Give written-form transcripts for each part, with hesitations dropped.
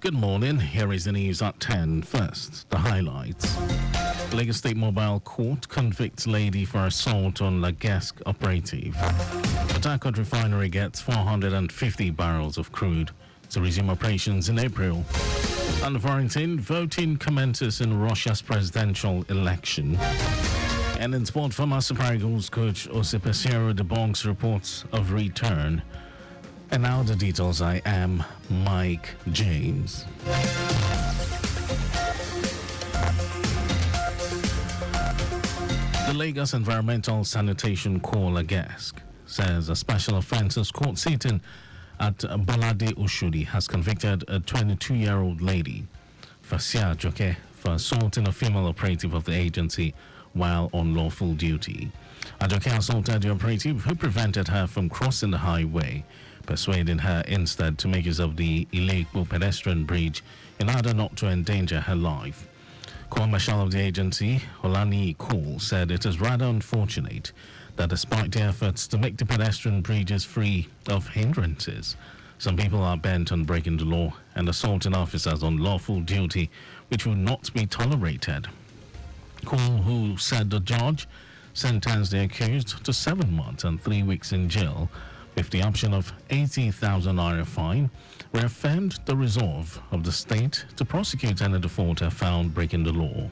Good morning. Here is the news at 10. First, the highlights. Lagos State Mobile Court convicts lady for assault on Lagask operative. Port Harcourt refinery gets 450 barrels of crude to resume operations in April. And Valentin, voting commences in Russia's presidential election. And in sport, former Super Eagles coach Jose Peseiro debunks reports of return. And now the details. I am Mike James. The Lagos Environmental Sanitation Corps Lagask says a special offences court sitting at Bolade Oshodi has convicted a 22-year-old lady, Fasia Joke, for assaulting a female operative of the agency while on lawful duty. Ajoke assaulted the operative who prevented her from crossing the highway, persuading her instead to make use of the illegal pedestrian bridge in order not to endanger her life. Corps Marshal of the agency, Olani Cole, said it is rather unfortunate that despite the efforts to make the pedestrian bridges free of hindrances, some people are bent on breaking the law and assaulting officers on lawful duty, which will not be tolerated. Cole, who said the judge sentenced the accused to 7 months and 3 weeks in jail with the option of 80,000 naira fine, reaffirmed the resolve of the state to prosecute any defaulter found breaking the law.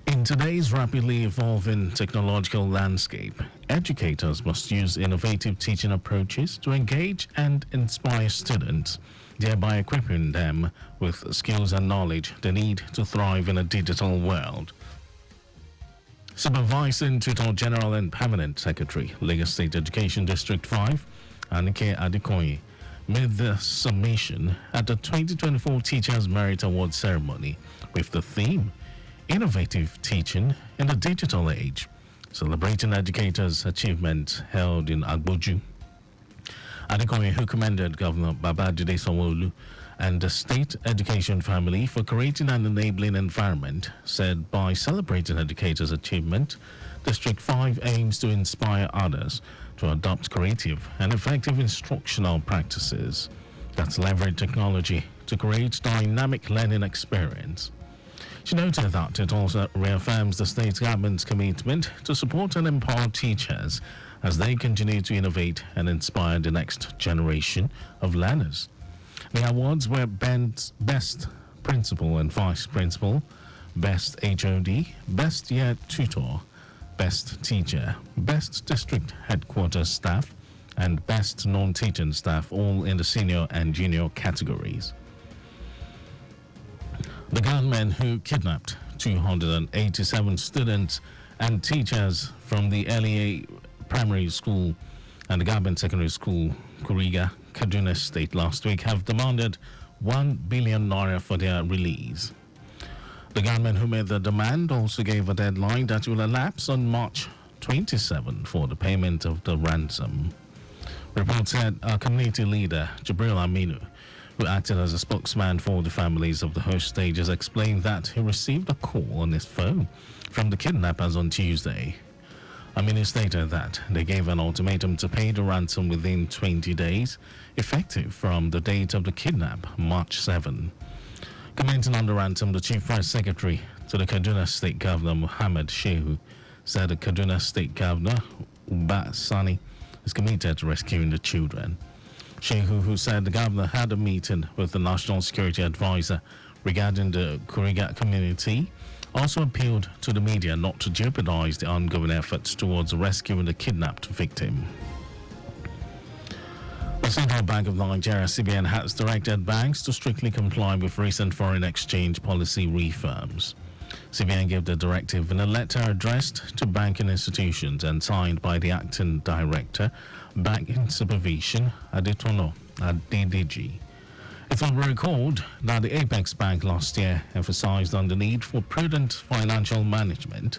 In today's rapidly evolving technological landscape, educators must use innovative teaching approaches to engage and inspire students, thereby equipping them with skills and knowledge they need to thrive in a digital world. Supervising Tutor General and Permanent Secretary, Lagos State Education District 5, Anike Adekoye, made the submission at the 2024 Teachers Merit Award ceremony with the theme Innovative Teaching in the Digital Age, celebrating educators' achievements held in Agboju. Adekoye, who commended Governor Babajide Sanwo-Olu and the state education family for creating an enabling environment, said by celebrating educators' achievement, District 5 aims to inspire others to adopt creative and effective instructional practices that leverage technology to create dynamic learning experience. She noted that it also reaffirms the state government's commitment to support and empower teachers as they continue to innovate and inspire the next generation of learners. The awards were Best Principal and Vice Principal, Best HOD, Best Year Tutor, Best Teacher, Best District Headquarters Staff, and Best Non-Teaching Staff, all in the senior and junior categories. The gunmen who kidnapped 287 students and teachers from the LEA Primary School and the Garben Secondary School, Kuriga, Kaduna State last week have demanded 1 billion naira for their release. The gunmen who made the demand also gave a deadline that will elapse on March 27 for the payment of the ransom. Reports said a community leader, Jibril Aminu, who acted as a spokesman for the families of the host stages, explained that he received a call on his phone from the kidnappers on Tuesday. Aminu stated that they gave an ultimatum to pay the ransom within 20 days, effective from the date of the kidnap, March 7. Commenting on the ransom, the Chief Press Secretary to the Kaduna State Governor, Muhammad Shehu, said the Kaduna State Governor, Uba Sani, is committed to rescuing the children. Shehu, who said the governor had a meeting with the National Security Advisor regarding the Kuriga community, also appealed to the media not to jeopardize the ongoing efforts towards rescuing the kidnapped victim. The Central Bank of Nigeria, CBN, has directed banks to strictly comply with recent foreign exchange policy reforms. CBN gave the directive in a letter addressed to banking institutions and signed by the acting director, Banking Supervision, Adetono Adedeji. It will be recalled that the Apex Bank last year emphasized on the need for prudent financial management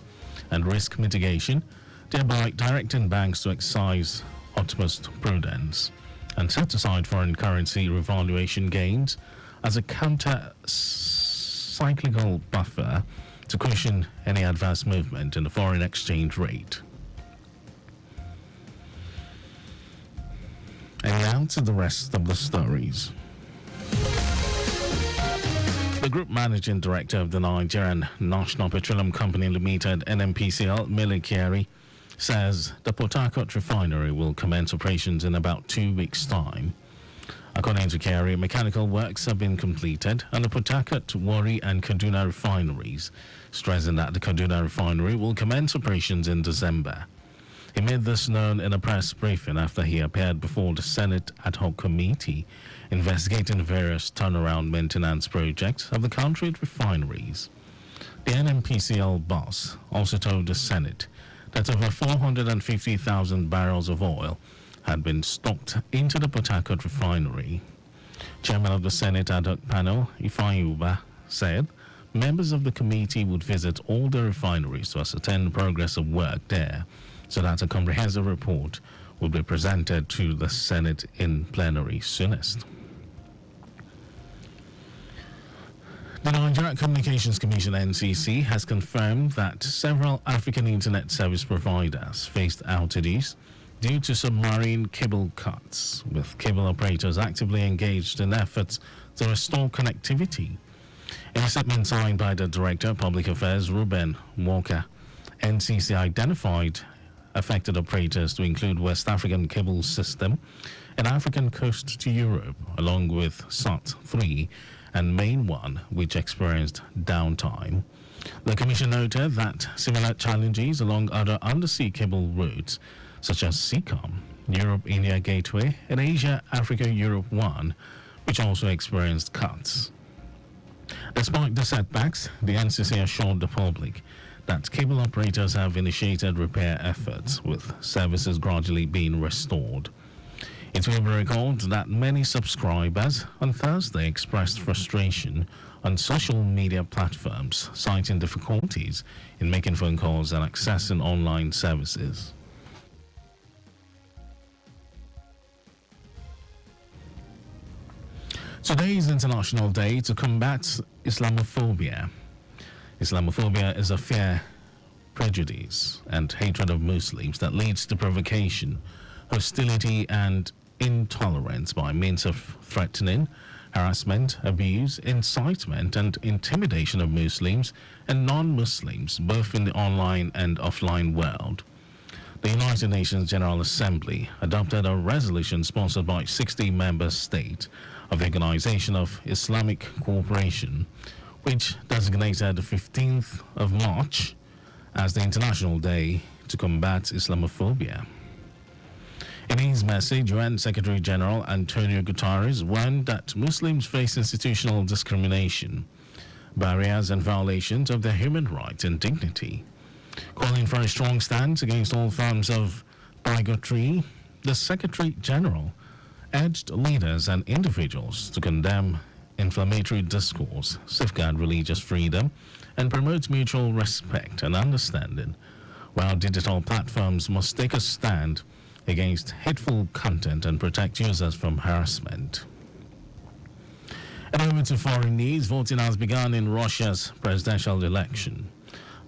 and risk mitigation, thereby directing banks to exercise utmost prudence and set aside foreign currency revaluation gains as a counter-cyclical buffer to cushion any adverse movement in the foreign exchange rate. And now to the rest of the stories. The Group Managing Director of the Nigerian National Petroleum Company Limited, NNPCL, Mele Kyari, says the Port Harcourt refinery will commence operations in about 2 weeks' time. According to Kyari, mechanical works have been completed and the Port Harcourt, Warri and Kaduna refineries, stressing that the Kaduna refinery will commence operations in December. He made this known in a press briefing after he appeared before the Senate Ad Hoc Committee investigating various turnaround maintenance projects of the country's refineries. The NNPCL boss also told the Senate that over 450,000 barrels of oil had been stocked into the Port Harcourt refinery. Chairman of the Senate Ad Hoc Panel, Ifeanyi Ubah, said members of the committee would visit all the refineries to ascertain the progress of work there, so that a comprehensive report will be presented to the Senate in plenary soonest. The Nigeria Communications Commission (NCC) has confirmed that several African internet service providers faced outages due to submarine cable cuts, with cable operators actively engaged in efforts to restore connectivity. In a statement signed by the Director of Public Affairs, Ruben Walker, NCC identified affected operators to include West African Cable System and African Coast to Europe, along with SAT-3 and Main 1, which experienced downtime. The Commission noted that similar challenges along other undersea cable routes, such as SEACOM, Europe-India Gateway, and Asia-Africa-Europe 1, which also experienced cuts. Despite the setbacks, the NCC assured the public that cable operators have initiated repair efforts, with services gradually being restored. It will be recalled that many subscribers on Thursday expressed frustration on social media platforms, citing difficulties in making phone calls and accessing online services. Today is International Day to combat Islamophobia. Islamophobia is a fear, prejudice, and hatred of Muslims that leads to provocation, hostility, and intolerance by means of threatening, harassment, abuse, incitement, and intimidation of Muslims and non-Muslims, both in the online and offline world. The United Nations General Assembly adopted a resolution sponsored by 60 member states of the Organization of Islamic Cooperation, which designated the 15th of March as the International Day to combat Islamophobia. In his message, UN Secretary General Antonio Guterres warned that Muslims face institutional discrimination, barriers, and violations of their human rights and dignity. Calling for a strong stance against all forms of bigotry, the Secretary General urged leaders and individuals to condemn inflammatory discourse, safeguard religious freedom, and promote mutual respect and understanding, while digital platforms must take a stand against hateful content and protect users from harassment. And over to foreign news, voting has begun in Russia's presidential election.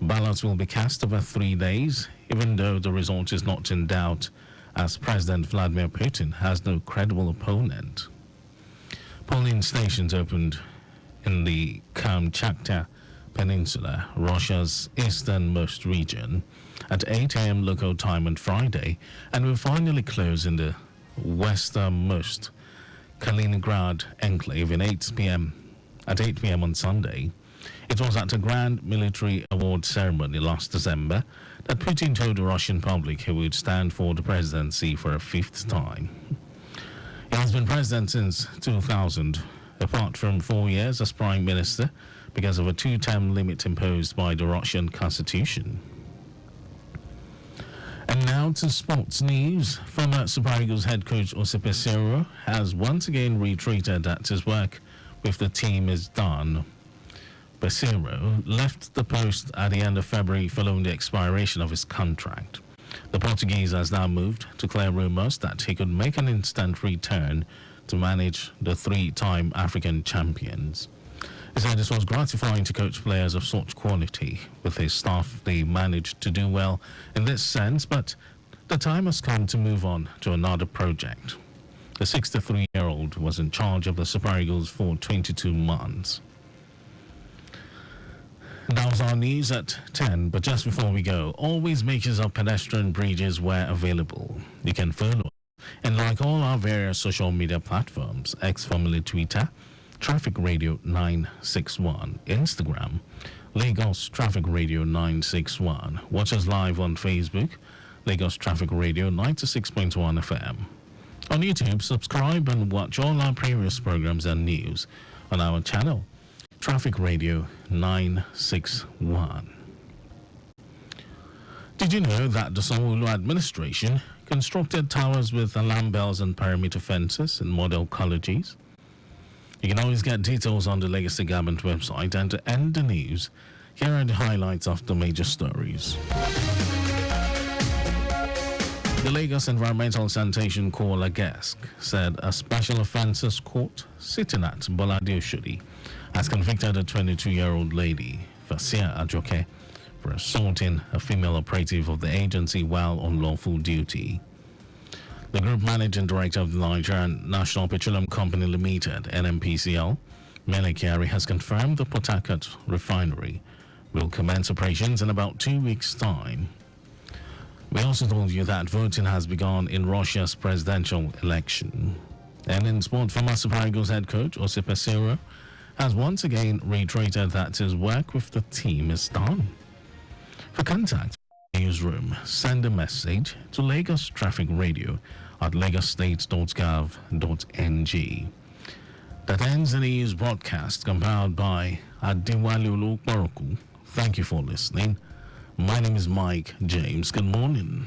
Ballots will be cast over 3 days, even though the result is not in doubt, as President Vladimir Putin has no credible opponent. Polling stations opened in the Kamchatka Peninsula, Russia's easternmost region, at 8 a.m. local time on Friday, and will finally close in the westernmost Kaliningrad enclave at 8 p.m. on Sunday. It was at a grand military award ceremony last December that Putin told the Russian public he would stand for the presidency for a 5th time. He has been president since 2000, apart from 4 years as prime minister because of a 2-term limit imposed by the Russian constitution. And now to sports news. Former Super Eagles head coach Jose Peseiro has once again reiterated that his work with the team is done. Peseiro left the post at the end of February following the expiration of his contract. The Portuguese has now moved to clear rumors that he could make an instant return to manage the 3-time African champions. He said this was gratifying to coach players of such quality. With his staff, they managed to do well in this sense, but the time has come to move on to another project. The 63-year-old was in charge of the Super Eagles for 22 months. And that was our news at 10. But just before we go, always make sure pedestrian bridges were available. You can follow and like all our various social media platforms, X formerly Twitter, Traffic Radio 961, Instagram, Lagos Traffic Radio 961. Watch us live on Facebook, Lagos Traffic Radio 96.1 FM. On YouTube, subscribe and watch all our previous programs and news on our channel, Traffic Radio 961. Did you know that the Sanwo-Olu administration constructed towers with alarm bells and perimeter fences in model colleges? You can always get details on the Legacy Government website. And to end the news, here are the highlights of the major stories. The Lagos Environmental Sanitation Corps LAGESC said a special offences court sitting at Bolade Oshodi has convicted a 22-year-old lady, Fasia Ajoke, for assaulting a female operative of the agency while on lawful duty. The Group Managing Director of the Nigerian National Petroleum Company Limited, NNPCL, Mele Kyari, has confirmed the Port Harcourt refinery will commence operations in about 2 weeks' time. We also told you that voting has begun in Russia's presidential election. And in sport, former Super Eagles head coach Jose Peseiro has once again reiterated that his work with the team is done. For contact newsroom, send a message to Lagos Traffic Radio at lagosstate.gov.ng. That ends the news broadcast compiled by Adewale Olukboroku. Thank you for listening. My name is Mike James. Good morning.